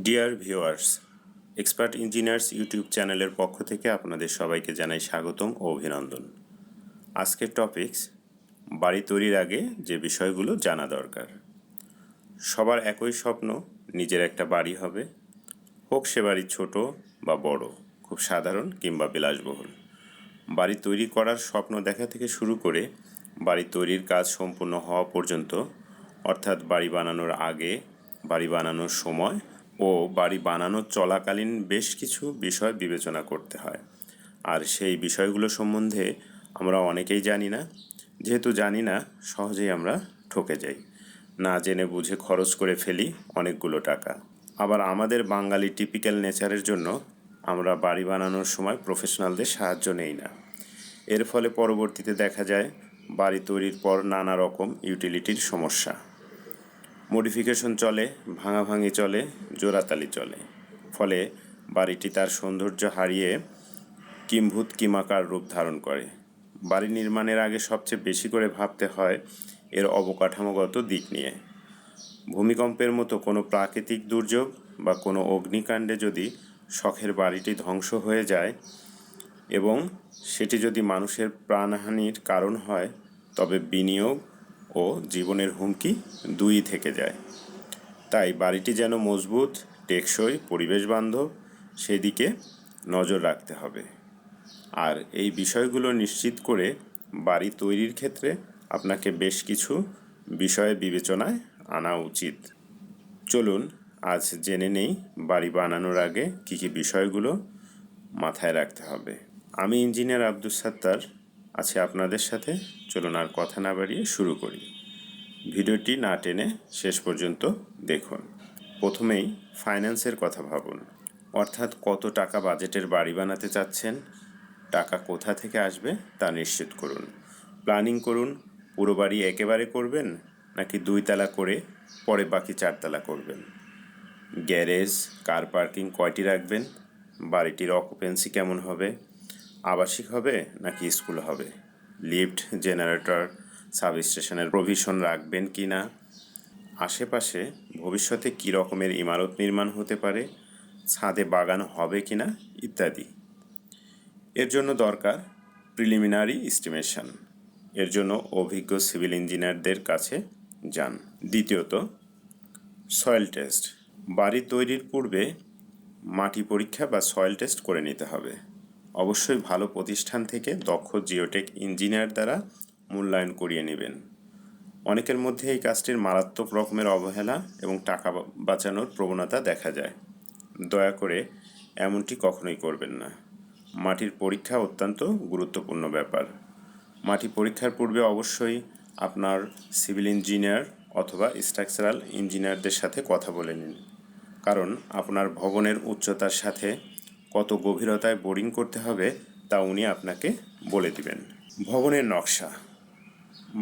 Dear viewers, expert engineers YouTube চ্যানেলের পক্ষ থেকে আপনাদের সবাইকে জানাই স্বাগতম ও অভিনন্দন। আজকের টপিকস বাড়ি তৈরির আগে যে বিষয়গুলো জানা দরকার। সবার একই স্বপ্ন, নিজের একটা বাড়ি হবে, হোক সে বাড়ি ছোট বা বড়, খুব সাধারণ কিংবা বিলাসবহুল। বাড়ি তৈরি করার স্বপ্ন দেখা থেকে শুরু করে বাড়ি তৈরির কাজ সম্পূর্ণ হওয়া পর্যন্ত, অর্থাৎ বাড়ি বানানোর আগে, বাড়ি বানানোর সময় ও বাড়ি বানানো চলাকালীন বেশ কিছু বিষয় বিবেচনা করতে হয়। আর সেই বিষয়গুলো সম্বন্ধে আমরা অনেকেই জানি না। যেহেতু জানি না, সহজেই আমরা ঠকে যাই, না জেনে বুঝে খরচ করে ফেলি অনেকগুলো টাকা। আবার আমাদের বাঙালি টিপিক্যাল নেচারের জন্য আমরা বাড়ি বানানোর সময় প্রফেশনালদের সাহায্য নেই না। এর ফলে পরবর্তীতে দেখা যায় বাড়ি তৈরির পর নানা রকম ইউটিলিটির সমস্যা, মডিফিকেশন চলে, ভাঙাভাঙি চলে, জোড়াতালি চলে। ফলে বাড়িটি তার সৌন্দর্য হারিয়ে কিম্ভূত কিমাকার রূপ ধারণ করে। বাড়ি নির্মাণের আগে সবচেয়ে বেশি করে ভাবতে হয় এর অবকাঠামোগত দিক নিয়ে। ভূমিকম্পের মতো কোনো প্রাকৃতিক দুর্যোগ বা কোনো অগ্নিকাণ্ডে যদি শখের বাড়িটি ধ্বংস হয়ে যায় এবং সেটি যদি মানুষের প্রাণহানির কারণ হয়, তবে বিনিয়োগ ও জীবনের হুমকি দুই থেকে যায়। তাই বাড়িটি যেন মজবুত, টেকসই, পরিবেশ বান্ধব, সেদিকে নজর রাখতে হবে। আর এই বিষয়গুলো নিশ্চিত করে বাড়ি তৈরির ক্ষেত্রে আপনাকে বেশ কিছু বিষয়ে বিবেচনায় আনা উচিত। চলুন আজ জেনে নেই বাড়ি বানানোর আগে কী কী বিষয়গুলো মাথায় রাখতে হবে। আমি ইঞ্জিনিয়ার আব্দুস সাত্তার আছি আপনাদের সাথে। চলুন আর কথা না বাড়িয়ে শুরু করি। ভিডিওটি না টেনে শেষ পর্যন্ত দেখুন। প্রথমেই ফাইন্যান্সের কথা ভাবুন, অর্থাৎ কত টাকা বাজেটের বাড়ি বানাতে চাচ্ছেন, টাকা কোথা থেকে আসবে তা নিশ্চিত করুন। প্ল্যানিং করুন, পুরো বাড়ি একেবারে করবেন নাকি 2 তলা করে পরে বাকি 4 তলা করবেন। গ্যারেজ, কার পার্কিং কয়টি রাখবেন, বাড়িটির অকুপেন্সি কেমন হবে, আবাসিক হবে নাকি স্কুল হবে, লিফট, জেনারেটর, সাবস্টেশনের প্রভিশন রাখবেন কি না, আশেপাশে ভবিষ্যতে কী রকমের ইমারত নির্মাণ হতে পারে, ছাদে বাগান হবে কি না ইত্যাদি। এর জন্য দরকার প্রিলিমিনারি এস্টিমেশন। এর জন্য অভিজ্ঞ সিভিল ইঞ্জিনিয়ারদের কাছে যান। দ্বিতীয়ত, সয়েল টেস্ট। বাড়ি তৈরির পূর্বে মাটি পরীক্ষা বা সয়েল টেস্ট করে নিতে হবে। অবশ্যই ভালো প্রতিষ্ঠান থেকে দক্ষ জিওটেক ইঞ্জিনিয়ার দ্বারা মূল্যায়ন করিয়ে নেবেন। অনেকের মধ্যে এই কাজটির মারাত্মক রকমের অবহেলা এবং টাকা বাঁচানোর প্রবণতা দেখা যায়। দয়া করে এমনটি কখনোই করবেন না। মাটির পরীক্ষা অত্যন্ত গুরুত্বপূর্ণ ব্যাপার। মাটি পরীক্ষার পূর্বে অবশ্যই আপনার সিভিল ইঞ্জিনিয়ার অথবা স্ট্রাকচারাল ইঞ্জিনিয়ারদের সাথে কথা বলে নিন, কারণ আপনার ভবনের উচ্চতার সাথে কত গভীরতায় বোরিং করতে হবে তা উনি আপনাকে বলে দিবেন। ভবনের নকশা।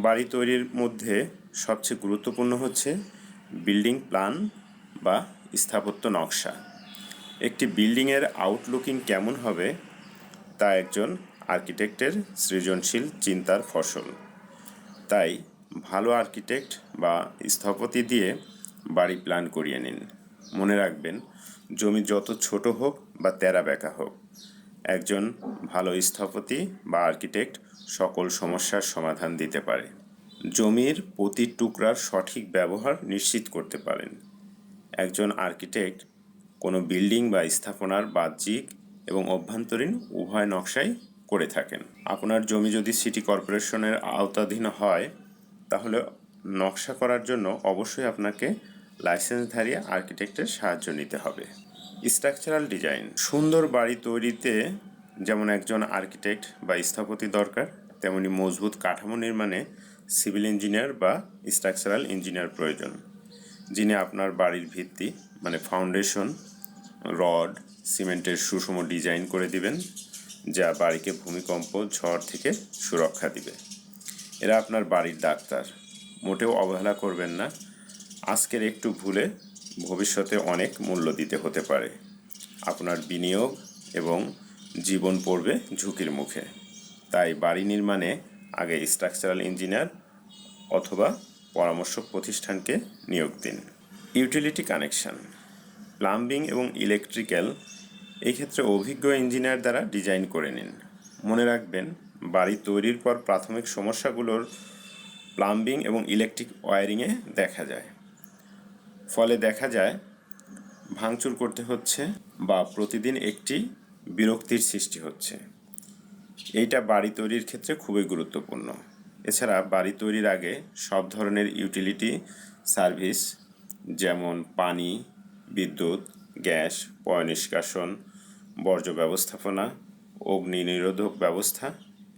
বাড়ি তৈরির মধ্যে সবচেয়ে গুরুত্বপূর্ণ হচ্ছে বিল্ডিং প্ল্যান বা স্থাপত্য নকশা। একটি বিল্ডিংয়ের আউটলুকিং কেমন হবে তা একজন আর্কিটেক্টের সৃজনশীল চিন্তার ফসল। তাই ভালো আর্কিটেক্ট বা স্থপতি দিয়ে বাড়ি প্ল্যান করিয়ে নিন। মনে রাখবেন, জমি যত ছোট হোক বা তেরা বেঁকা হোক, একজন ভালো স্থপতি বা আর্কিটেক্ট সকল সমস্যার সমাধান দিতে পারে। জমির প্রতি টুকরার সঠিক ব্যবহার নিশ্চিত করতে পারেন। একজন আর্কিটেক্ট কোনো বিল্ডিং বা স্থাপনার বাহ্যিক এবং অভ্যন্তরীণ উভয় নকশাই করে থাকেন। আপনার জমি যদি সিটি কর্পোরেশনের আওতাধীন হয়, তাহলে নকশা করার জন্য অবশ্যই আপনাকে লাইসেন্সধারী আর্কিটেক্টের সাহায্য নিতে হবে। Structural design. সুন্দর বাড়ি তৈরিতে যেমন একজন আর্কিটেক্ট বা স্থপতি দরকার, তেমনি মজবুত কাঠামো নির্মাণে সিভিল ইঞ্জিনিয়ার বা স্ট্রাকচারাল ইঞ্জিনিয়ার প্রয়োজন, যিনি আপনার বাড়ির ভিত্তি মানে ফাউন্ডেশন, রড, সিমেন্টের সুষম ডিজাইন করে দিবেন, যা বাড়িকে ভূমিকম্প, ঝড় থেকে সুরক্ষা দিবে। এরা আপনার বাড়ির ডাক্তার। মোটেও অবহেলা করবেন না। আজকের একটু ভুলে ভবিষ্যতে অনেক মূল্য দিতে হতে পারে। আপনার বিনিয়োগ এবং জীবন পড়বে ঝুঁকির মুখে। তাই বাড়ি নির্মাণে আগে স্ট্রাকচারাল ইঞ্জিনিয়ার অথবা পরামর্শক প্রতিষ্ঠানকে নিয়োগ দিন। Utility connection. প্লাম্বিং এবং ইলেকট্রিক্যাল এই ক্ষেত্রে অভিজ্ঞ ইঞ্জিনিয়ার দ্বারা ডিজাইন করে নিন। মনে রাখবেন, বাড়ি তৈরির পর প্রাথমিক সমস্যাগুলোর প্লাম্বিং এবং ইলেকট্রিক ওয়্যারিংয়ে দেখা যায়। ফলে দেখা যায় ভাঙচুর করতে হচ্ছে বা প্রতিদিন একটি বিরক্তির সৃষ্টি হচ্ছে। এইটা বাড়ি তৈরির ক্ষেত্রে খুবই গুরুত্বপূর্ণ। এছাড়া বাড়ি তৈরির আগে সব ধরনের ইউটিলিটি সার্ভিস যেমন পানি, বিদ্যুৎ, গ্যাস, পয়ঃনিষ্কাশন, বর্জ্য ব্যবস্থাপনা, অগ্নি নিরোধক ব্যবস্থা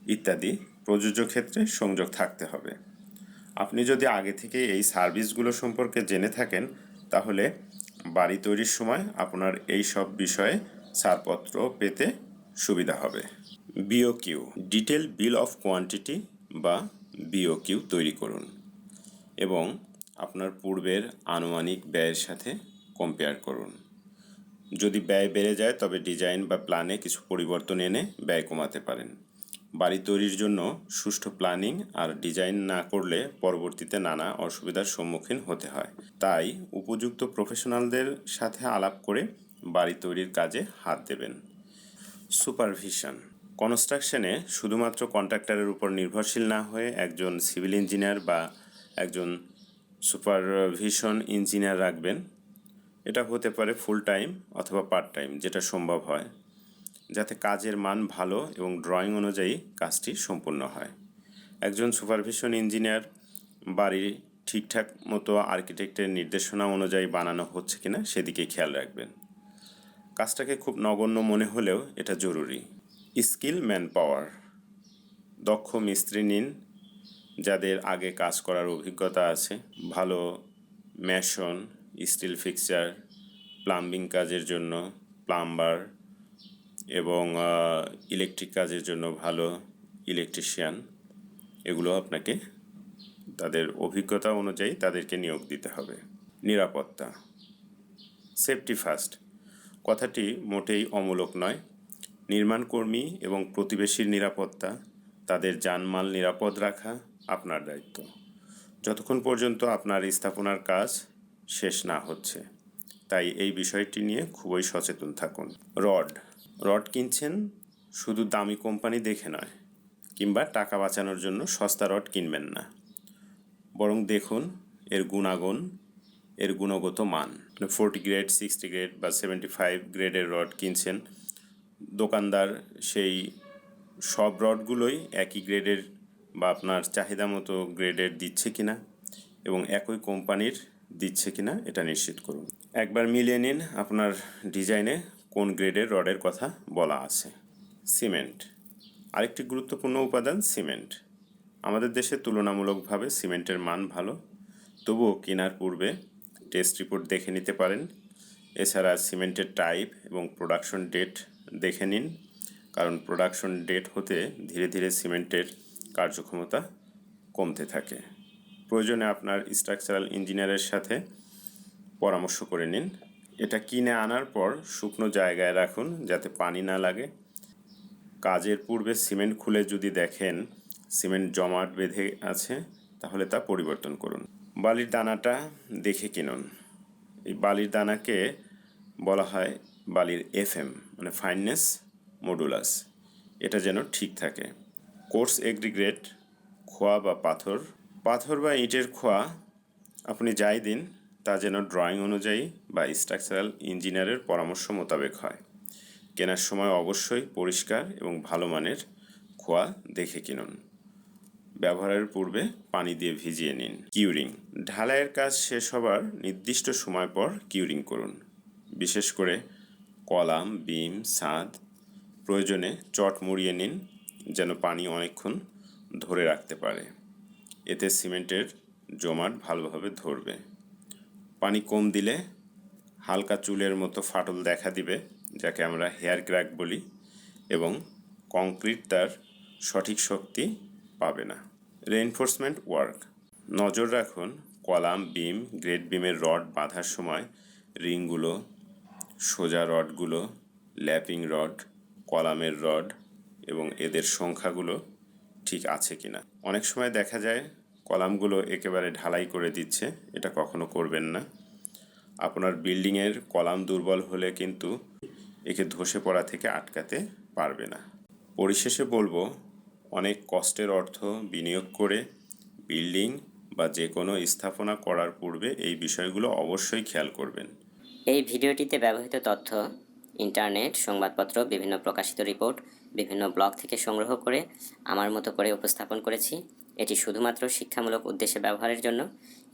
ইত্যাদি প্রযোজ্য ক্ষেত্রে সংযোগ থাকতে হবে। আপনি যদি আগে থেকে এই সার্ভিসগুলো সম্পর্কে জেনে থাকেন, তাহলে বাড়ি তৈরির সময় আপনার এই সব বিষয়ে ছাড়পত্র পেতে সুবিধা হবে। BOQ, detail bill of quantity বা বিওকিউ তৈরি করুন এবং আপনার পূর্বের আনুমানিক ব্যয়ের সাথে কম্পেয়ার করুন। যদি ব্যয় বেড়ে যায় তবে ডিজাইন বা প্ল্যানে কিছু পরিবর্তন এনে ব্যয় কমাতে পারেন। বাড়ি তৈরির জন্য সুষ্ঠু প্ল্যানিং আর ডিজাইন না করলে পরবর্তীতে নানা অসুবিধার সম্মুখীন হতে হয়। তাই উপযুক্ত প্রফেশনালদের সাথে আলাপ করে বাড়ি তৈরির কাজে হাত দেবেন। সুপারভিশন, কনস্ট্রাকশনে শুধুমাত্র কন্ট্রাক্টরের উপর নির্ভরশীল না হয়ে একজন সিভিল ইঞ্জিনিয়ার বা একজন সুপারভিশন ইঞ্জিনিয়ার রাখবেন। এটা হতে পারে ফুল টাইম অথবা পার্ট টাইম, যেটা সম্ভব হয়, যাতে কাজের মান ভালো এবং ড্রয়িং অনুযায়ী কাজটি সম্পূর্ণ হয়। একজন সুপারভিশন ইঞ্জিনিয়ার বাড়ি ঠিকঠাক মতো আর্কিটেক্টের নির্দেশনা অনুযায়ী বানানো হচ্ছে কিনা সেদিকে খেয়াল রাখবেন। কাজটাকে খুব নগণ্য মনে হলেও এটা জরুরি। স্কিল ম্যান পাওয়ার, দক্ষ মিস্ত্রি নিন যাদের আগে কাজ করার অভিজ্ঞতা আছে। ভালো ম্যাসন, স্টিল ফিক্সচার, প্লাম্বিং কাজের জন্য প্লাম্বার এবং ইলেকট্রিক কাজের জন্য ভালো ইলেকট্রিশিয়ান, এগুলো আপনাকে তাদের অভিজ্ঞতা অনুযায়ী তাদেরকে নিয়োগ দিতে হবে। নিরাপত্তা, সেফটি ফার্স্ট কথাটি মোটেই অমূলক নয়। নির্মাণকর্মী এবং প্রতিবেশীর নিরাপত্তা, তাদের জানমাল নিরাপদ রাখা আপনার দায়িত্ব, যতক্ষণ পর্যন্ত আপনার স্থাপনার কাজ শেষ না হচ্ছে। তাই এই বিষয়টি নিয়ে খুবই সচেতন থাকুন। রড কিনছেন শুধু দামি কোম্পানি দেখে নয়, কিংবা টাকা বাঁচানোর জন্য সস্তা রড কিনবেন না, বরং দেখুন এর গুণাগুণ, এর গুণগত মান। 40 গ্রেড, 60 গ্রেড বা 75 গ্রেডের রড কিনছেন, দোকানদার সেই সব রডগুলোই একই গ্রেডের বা আপনার চাহিদা মতো গ্রেডের দিচ্ছে কিনা এবং একই কোম্পানির দিচ্ছে কিনা এটা নিশ্চিত করুন। একবার মিলিয়ে নিন আপনার ডিজাইনে কোন গ্রেডের রডের কথা বলা আছে। সিমেন্ট, আরেকটি গুরুত্বপূর্ণ উপাদান সিমেন্ট। আমাদের দেশে তুলনামূলকভাবে সিমেন্টের মান ভালো, তবুও কেনার পূর্বে টেস্ট রিপোর্ট দেখে নিতে পারেন। এছাড়া সিমেন্টের টাইপ এবং প্রোডাকশন ডেট দেখে নিন, কারণ প্রোডাকশন ডেট হতে ধীরে ধীরে সিমেন্টের কার্যক্ষমতা কমতে থাকে। প্রয়োজনে আপনার স্ট্রাকচারাল ইঞ্জিনিয়ারের সাথে পরামর্শ করে নিন। এটা কিনে আনার পর শুকনো জায়গায় রাখুন যাতে পানি না লাগে। কাজের পূর্বে সিমেন্ট খুলে যদি দেখেন সিমেন্ট জমাট বেঁধে আছে, তাহলে তা পরিবর্তন করুন। বালির দানাটা দেখে কিনুন। এই বালির দানাকে বলা হয় বালির FM, মানে ফাইননেস মডুলাস। এটা যেন ঠিক থাকে। কোর্স এগ্রিগেট, খোয়া বা পাথর বা ইটের খোয়া আপনি যাই দিন তা যেন ড্রয়িং অনুযায়ী বা স্ট্রাকচারাল ইঞ্জিনিয়ারের পরামর্শ মোতাবেক হয়। কেনার সময় অবশ্যই পরিষ্কার এবং ভালো মানের খোয়া দেখে কিনুন। ব্যবহারের পূর্বে পানি দিয়ে ভিজিয়ে নিন। কিউরিং, ঢালাইয়ের কাজ শেষ হবার নির্দিষ্ট সময় পর কিউরিং করুন। বিশেষ করে কলাম, বিম, ছাদ, প্রয়োজনে চট মুড়িয়ে নিন যেন পানি অনেকক্ষণ ধরে রাখতে পারে। এতে সিমেন্টের জমাট ভালোভাবে ধরবে। পানি কম দিলে হালকা চুলের মতো ফাটল দেখা দিবে, যাকে আমরা হেয়ার ক্র্যাক বলি, এবং কংক্রিট তার সঠিক শক্তি পাবে না। রেইনফোর্সমেন্ট ওয়ার্ক, নজর রাখুন কলাম, বিম, গ্রেড বিমের রড বাঁধার সময় রিংগুলো, সোজা রডগুলো, ল্যাপিং রড, কলামের রড এবং এদের সংখ্যাগুলো ঠিক আছে কিনা। অনেক সময় দেখা যায় কলামগুলো একেবারে ঢালাই করে দিচ্ছে, এটা কখনো করবেন না। আপনার বিল্ডিংয়ের কলাম দুর্বল হলে কিন্তু একে ধসে পড়া থেকে আটকাতে পারবে না। পরিশেষে বলবো, অনেক কষ্টের অর্থ বিনিয়োগ করে বিল্ডিং বা যে কোনো স্থাপনা করার পূর্বে এই বিষয়গুলো অবশ্যই খেয়াল করবেন। এই ভিডিওটিতে ব্যবহৃত তথ্য ইন্টারনেট, সংবাদপত্র, বিভিন্ন প্রকাশিত রিপোর্ট, বিভিন্ন ব্লগ থেকে সংগ্রহ করে আমার মতো করে উপস্থাপন করেছি। এটি শুধুমাত্র শিক্ষামূলক উদ্দেশ্যে ব্যবহারের জন্য।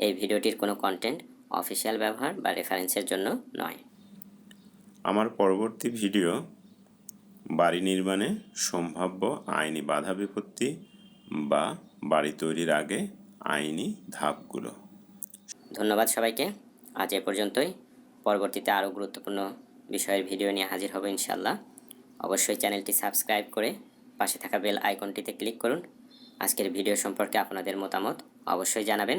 এই ভিডিওটির কোনো কন্টেন্ট অফিসিয়াল ব্যবহার বা রেফারেন্সের জন্য নয়। আমার পরবর্তী ভিডিও বাড়ি নির্মাণে সম্ভাব্য আইনি বাধা বিপত্তি বা বাড়ি তৈরির আগে আইনি ধাপগুলো। ধন্যবাদ সবাইকে। আজ এ পর্যন্তই। পরবর্তীতে আরও গুরুত্বপূর্ণ বিষয়ের ভিডিও নিয়ে হাজির হব ইনশাল্লাহ। অবশ্যই চ্যানেলটি সাবস্ক্রাইব করে পাশে থাকা বেল আইকনটিতে ক্লিক করুন। আজকের ভিডিও সম্পর্কে আপনাদের মতামত অবশ্যই জানাবেন।